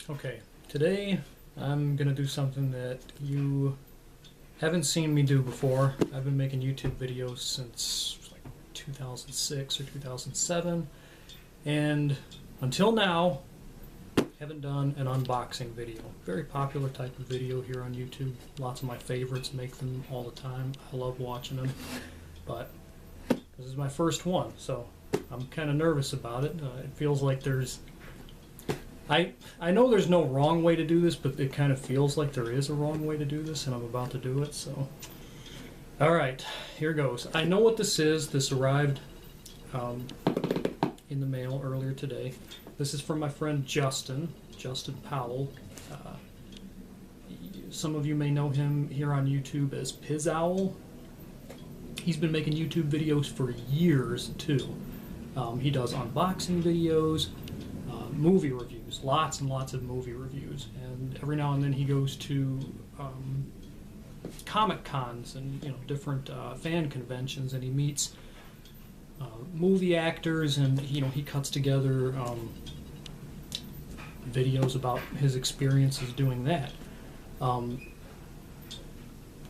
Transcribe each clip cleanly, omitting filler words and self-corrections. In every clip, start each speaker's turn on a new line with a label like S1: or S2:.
S1: Okay, today I'm gonna do something that you haven't seen me do before. I've been making YouTube videos since like 2006 or 2007, and until now, haven't done an unboxing video. Very popular type of video here on YouTube. Lots of my favorites make them all the time. I love watching them, but this is my first one, so I'm kind of nervous about it. It feels like there's I know there's no wrong way to do this, but it kind of feels like there is a wrong way to do this, and I'm about to do it, so. Alright, here goes. I know what this is. This arrived in the mail earlier today. This is from my friend Justin Powell. Some of you may know him here on YouTube as Pizowell. He's been making YouTube videos for years, too. He does unboxing videos, movie reviews, lots and lots of movie reviews, and every now and then he goes to comic cons and different fan conventions, and he meets movie actors, and he cuts together videos about his experiences doing that.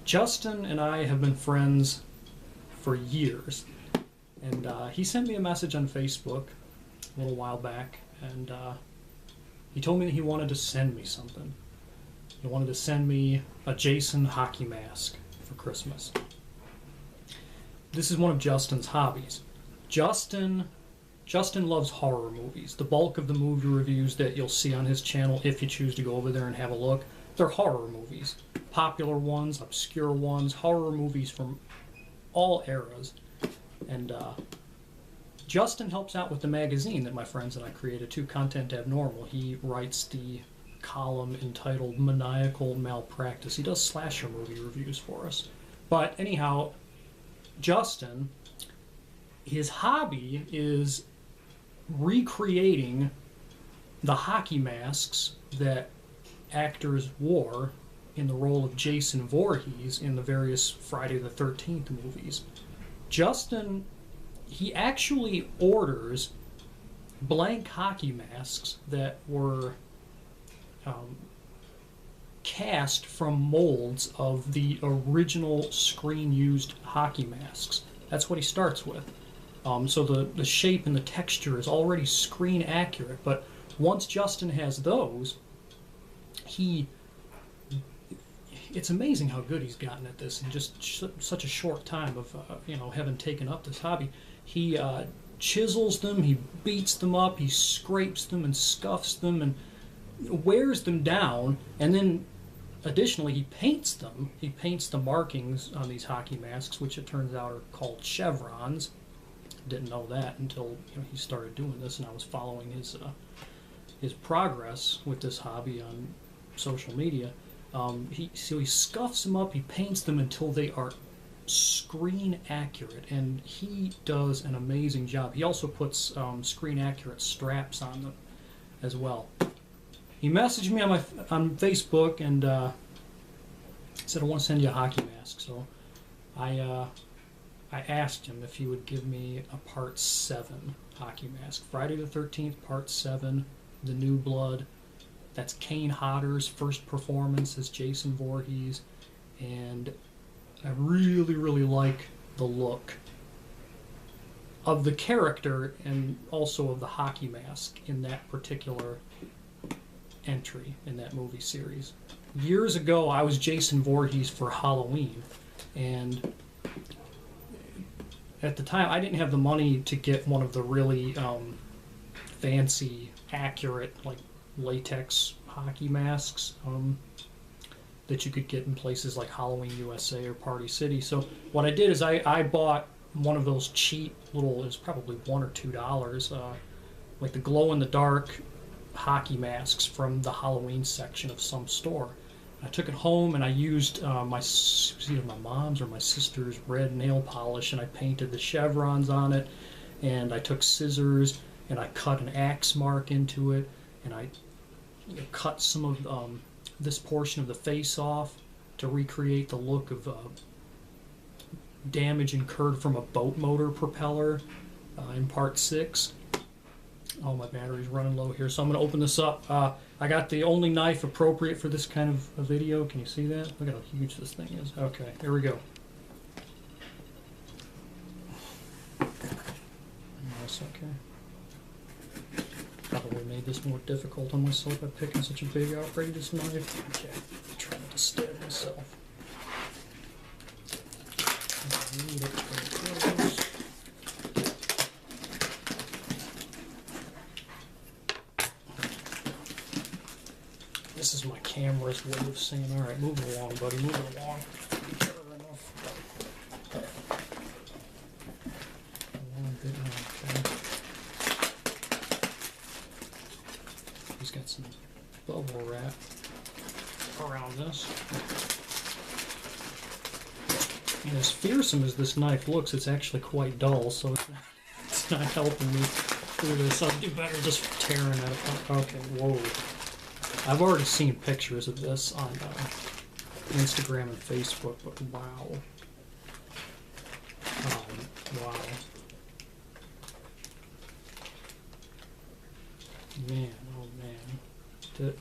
S1: Justin and I have been friends for years, and he sent me a message on Facebook a little while back, and he told me that he wanted to send me something. He wanted to send me a Jason hockey mask for Christmas. This is one of Justin's hobbies. Justin loves horror movies. The bulk of the movie reviews that you'll see on his channel, if you choose to go over there and have a look, they're horror movies. Popular ones, obscure ones, horror movies from all eras. And Justin helps out with the magazine that my friends and I created too, Content Abnormal. He writes the column entitled Maniacal Malpractice. He does slasher movie reviews for us. But anyhow, Justin, his hobby is recreating the hockey masks that actors wore in the role of Jason Voorhees in the various Friday the 13th movies. Justin, he actually orders blank hockey masks that were cast from molds of the original screen-used hockey masks. That's what he starts with. So the shape and the texture is already screen accurate, but once Justin has those, it's amazing how good he's gotten at this in just such a short time of having taken up this hobby. He chisels them, he beats them up, he scrapes them and scuffs them and wears them down, and then additionally he paints them. He paints the markings on these hockey masks, which it turns out are called chevrons. Didn't know that until he started doing this, and I was following his progress with this hobby on social media. So he scuffs them up, he paints them until they are screen accurate, and he does an amazing job. He also puts screen accurate straps on them as well. He messaged me on Facebook and said, I want to send you a hockey mask. So I asked him if he would give me a Part 7 hockey mask. Friday the 13th, Part 7, The New Blood. That's Kane Hodder's first performance as Jason Voorhees, and I really, really like the look of the character and also of the hockey mask in that particular entry in that movie series. Years ago, I was Jason Voorhees for Halloween, and at the time, I didn't have the money to get one of the really fancy, accurate, like latex hockey masks that you could get in places like Halloween USA or Party City. So what I did is I bought one of those cheap little, it was probably $1 or $2, like the glow-in-the-dark hockey masks from the Halloween section of some store. I took it home and I used either my mom's or my sister's red nail polish, and I painted the chevrons on it, and I took scissors and I cut an axe mark into it, and I cut some of this portion of the face off to recreate the look of damage incurred from a boat motor propeller in Part 6. Oh, my battery's running low here, so I'm going to open this up. I got the only knife appropriate for this kind of a video. Can you see that? Look at how huge this thing is. Okay, here we go. That's okay. Probably made this more difficult on myself by picking such a big outrageous knife. Okay, I'm trying to stab myself. This is my camera's way of saying, all right, move it along, buddy, move it along. Sure enough. Okay. He's got some bubble wrap around this. And as fearsome as this knife looks, it's actually quite dull, so it's not helping me through this. I'll do better just tearing that apart. Okay, whoa. I've already seen pictures of this on Instagram and Facebook, but wow. Wow. Man, oh man.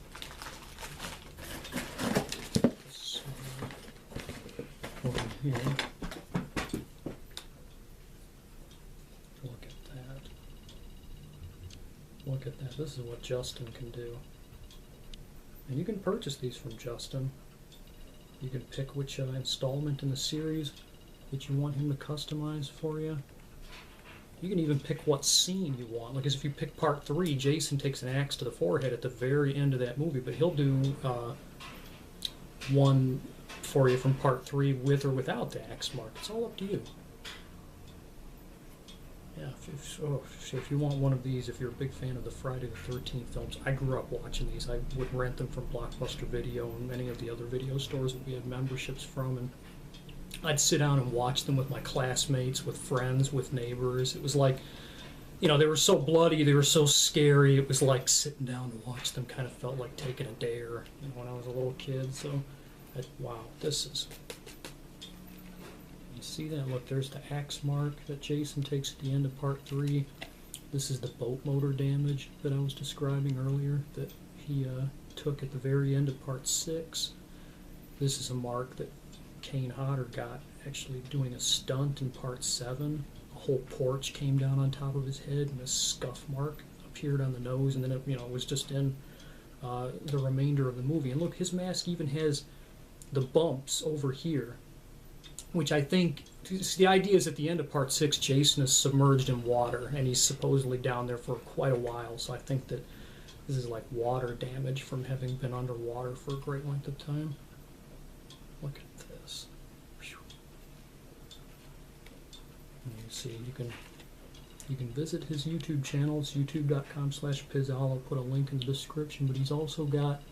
S1: Over here. Look at that. Look at that. This is what Justin can do. And you can purchase these from Justin. You can pick which installment in the series that you want him to customize for you. You can even pick what scene you want. Like, as if you pick part 3, Jason takes an axe to the forehead at the very end of that movie, but he'll do one for you from part 3 with or without the axe mark. It's all up to you. Yeah, if you want one of these, if you're a big fan of the Friday the 13th films, I grew up watching these. I would rent them from Blockbuster Video and many of the other video stores that we had memberships from, and I'd sit down and watch them with my classmates, with friends, with neighbors. It was like, you know, they were so bloody, they were so scary. It was like sitting down to watch them kind of felt like taking a dare, you know, when I was a little kid. So, wow, this is... You see that? Look, there's the axe mark that Jason takes at the end of part 3. This is the boat motor damage that I was describing earlier that he took at the very end of part 6. This is a mark that Kane Hodder got actually doing a stunt in part 7. A whole porch came down on top of his head and a scuff mark appeared on the nose, and then it, you know, was just in the remainder of the movie. And look, his mask even has the bumps over here, which I think, the idea is at the end of part 6, Jason is submerged in water, and he's supposedly down there for quite a while, so I think that this is like water damage from having been underwater for a great length of time. Look at this. And you see, you can visit his YouTube channel. It's youtube.com/Pizowell. I'll put a link in the description, but he's also got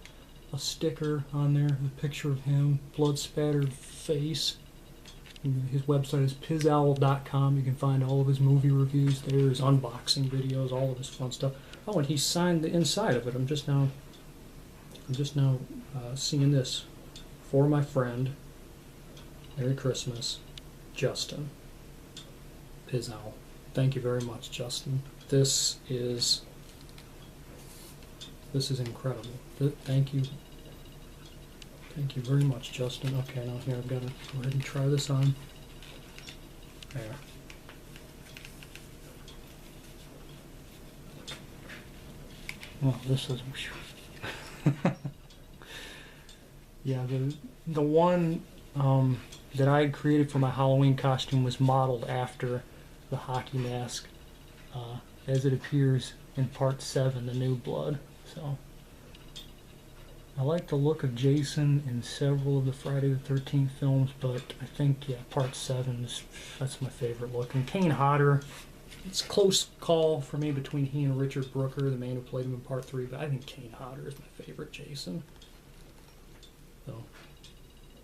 S1: a sticker on there, a picture of him, blood-spattered face. His website is Pizowell.com. You can find all of his movie reviews there, his unboxing videos, all of his fun stuff. Oh, and he signed the inside of it. I'm just now seeing this. For my friend, Merry Christmas, Justin Pizowell. Thank you very much, Justin. This is incredible. Thank you. Thank you very much, Justin. Okay, now here I've got to go ahead and try this on. There. Well, this is... Yeah, the one that I had created for my Halloween costume was modeled after the hockey mask as it appears in part 7, The New Blood. So I like the look of Jason in several of the Friday the 13th films, but I think, yeah, part 7 that's my favorite look. And Kane Hodder, it's a close call for me between he and Richard Brooker, the man who played him in part 3, but I think Kane Hodder is my favorite Jason. So,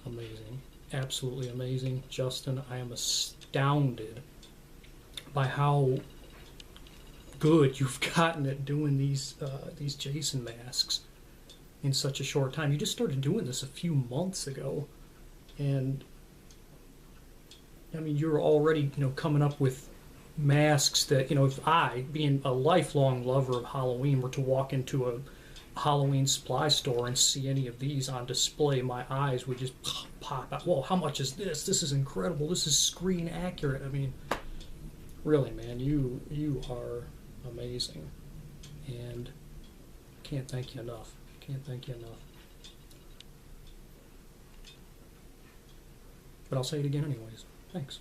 S1: amazing. Absolutely amazing. Justin, I am astounded by how good you've gotten at doing these Jason masks in such a short time. You just started doing this a few months ago, and I mean, you're already, you know, coming up with masks that, if I, being a lifelong lover of Halloween, were to walk into a Halloween supply store and see any of these on display, my eyes would just pop out. Whoa, how much is this? This is incredible. This is screen accurate. I mean, really, man, you are amazing. And can't thank you enough. Can't thank you enough. But I'll say it again anyways. Thanks.